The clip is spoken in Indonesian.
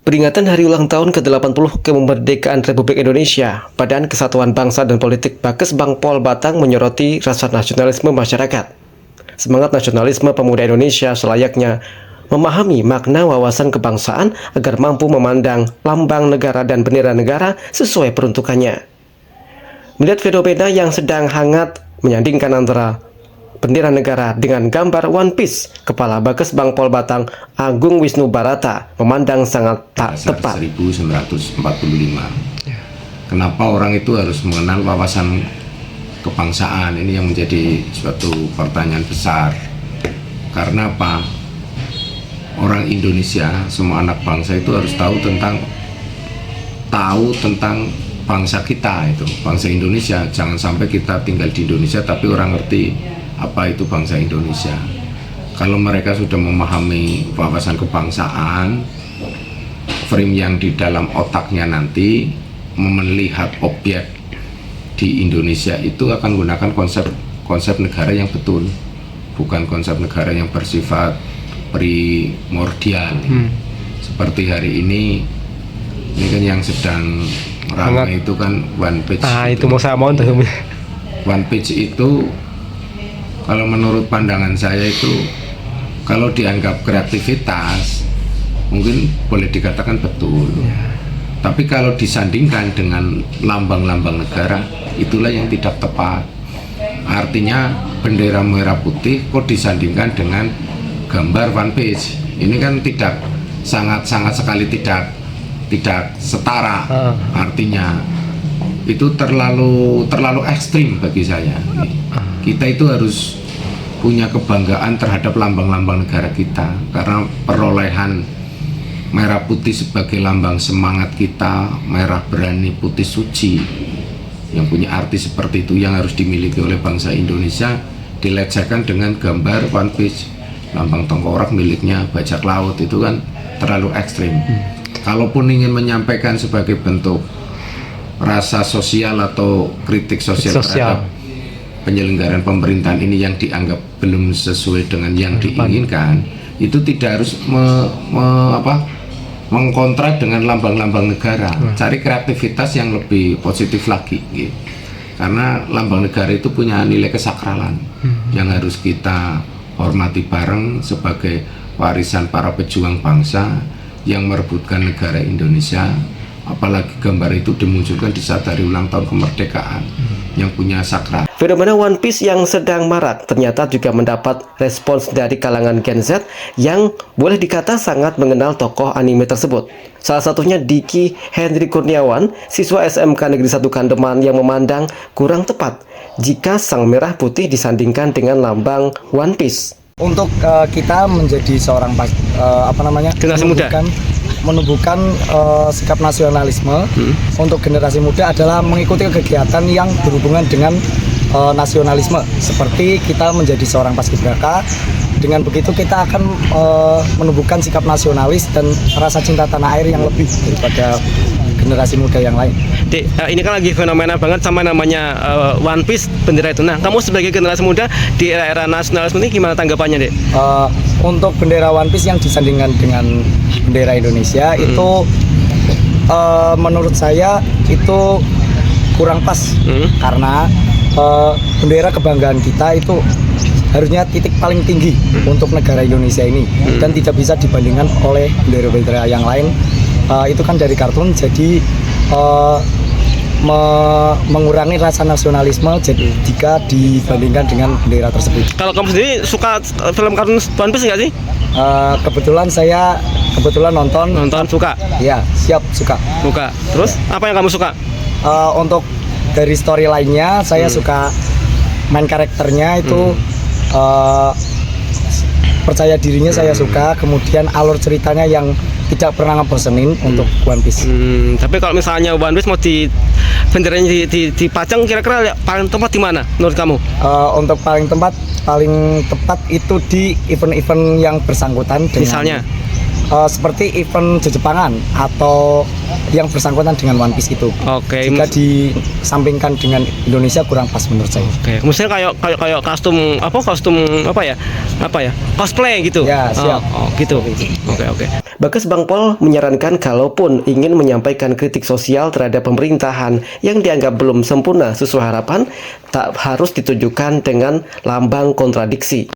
Peringatan hari ulang tahun ke-80 kemerdekaan Republik Indonesia, Badan Kesatuan Bangsa dan Politik Bakesbang Pol Batang menyoroti rasa nasionalisme masyarakat. Semangat nasionalisme pemuda Indonesia selayaknya memahami makna wawasan kebangsaan agar mampu memandang lambang negara dan bendera negara sesuai peruntukannya. Melihat fenomena yang sedang hangat menyandingkan antara bendera negara dengan gambar One Piece, Kepala Bakesbang Pol Batang Agung Wisnu Barata memandang sangat tak tepat. 1945. Kenapa orang itu harus mengenal wawasan kebangsaan? Ini yang menjadi suatu pertanyaan besar. Karena apa? Orang Indonesia, semua anak bangsa itu harus tahu tentang bangsa kita itu, bangsa Indonesia. Jangan sampai kita tinggal di Indonesia tapi orang ngerti apa itu bangsa Indonesia. Kalau mereka sudah memahami wawasan kebangsaan, frame yang di dalam otaknya nanti melihat objek di Indonesia itu akan gunakan konsep negara yang betul, bukan konsep negara yang bersifat primordial. Seperti hari ini kan yang sedang ramai itu kan One Page. Itu mau saya mau One Page itu kalau menurut pandangan saya itu kalau dianggap kreativitas mungkin boleh dikatakan betul, tapi kalau disandingkan dengan lambang-lambang negara itulah yang tidak tepat. Artinya bendera merah putih kok disandingkan dengan gambar One Piece, ini kan tidak sangat sekali tidak setara. Artinya itu terlalu ekstrim bagi saya. Kita itu harus punya kebanggaan terhadap lambang-lambang negara kita, karena perolehan merah putih sebagai lambang semangat kita, merah berani putih suci, yang punya arti seperti itu yang harus dimiliki oleh bangsa Indonesia, dilecehkan dengan gambar One Piece, lambang tengkorak miliknya bajak laut, itu kan terlalu ekstrim. Kalaupun ingin menyampaikan sebagai bentuk rasa sosial atau kritik sosial terhadap penyelenggaraan pemerintahan ini yang dianggap belum sesuai dengan yang diinginkan, itu tidak harus mengkontra dengan lambang-lambang negara. Cari kreativitas yang lebih positif lagi, gitu. Karena lambang negara itu punya nilai kesakralan yang harus kita hormati bareng sebagai warisan para pejuang bangsa yang merebutkan negara Indonesia. Apalagi gambar itu dimunculkan di saat hari ulang tahun kemerdekaan yang punya sakral. Fenomena One Piece yang sedang marak ternyata juga mendapat respons dari kalangan Gen Z yang boleh dikata sangat mengenal tokoh anime tersebut. Salah satunya Diki Henry Kurniawan, siswa SMK Negeri 1 Kandeman, yang memandang kurang tepat jika sang merah putih disandingkan dengan lambang One Piece. Untuk kita menjadi seorang generasi muda menumbuhkan sikap nasionalisme untuk generasi muda adalah mengikuti kegiatan yang berhubungan dengan nasionalisme, seperti kita menjadi seorang paskibraka. Dengan begitu kita akan menumbuhkan sikap nasionalis dan rasa cinta tanah air yang lebih daripada generasi muda yang lain. Dek, ini kan lagi fenomena banget sama namanya One Piece, bendera itu. Nah, kamu sebagai generasi muda di era nasionalisme ini gimana tanggapannya, Dek? Untuk bendera One Piece yang disandingkan dengan bendera Indonesia itu menurut saya itu kurang pas, karena bendera kebanggaan kita itu harusnya titik paling tinggi untuk negara Indonesia ini, dan tidak bisa dibandingkan oleh bendera-bendera yang lain. Itu kan dari kartun, jadi mengurangi rasa nasionalisme jika dibandingkan dengan bendera tersebut. Kalau kamu sendiri suka film kartun One Piece nggak sih? Kebetulan saya nonton. Suka? Ya, siap, suka. Terus apa yang kamu suka? Untuk dari story lainnya saya suka main karakternya itu, percaya dirinya saya suka, kemudian alur ceritanya yang tidak pernah ngebosenin untuk One Piece. Tapi kalau misalnya One Piece mau benderanya dipajang, kira-kira paling tepat di mana menurut kamu? Untuk paling tepat itu di event-event yang bersangkutan dengan, misalnya seperti event Jepangan atau yang bersangkutan dengan One Piece itu. Oke. Jika disampingkan dengan Indonesia kurang pas menurut saya. Oke, misalnya kayak kostum apa ya cosplay gitu. Ya, siap. Gitu. Oke. Bagas Bang Pol menyarankan kalaupun ingin menyampaikan kritik sosial terhadap pemerintahan yang dianggap belum sempurna sesuai harapan, tak harus ditujukan dengan lambang kontradiksi.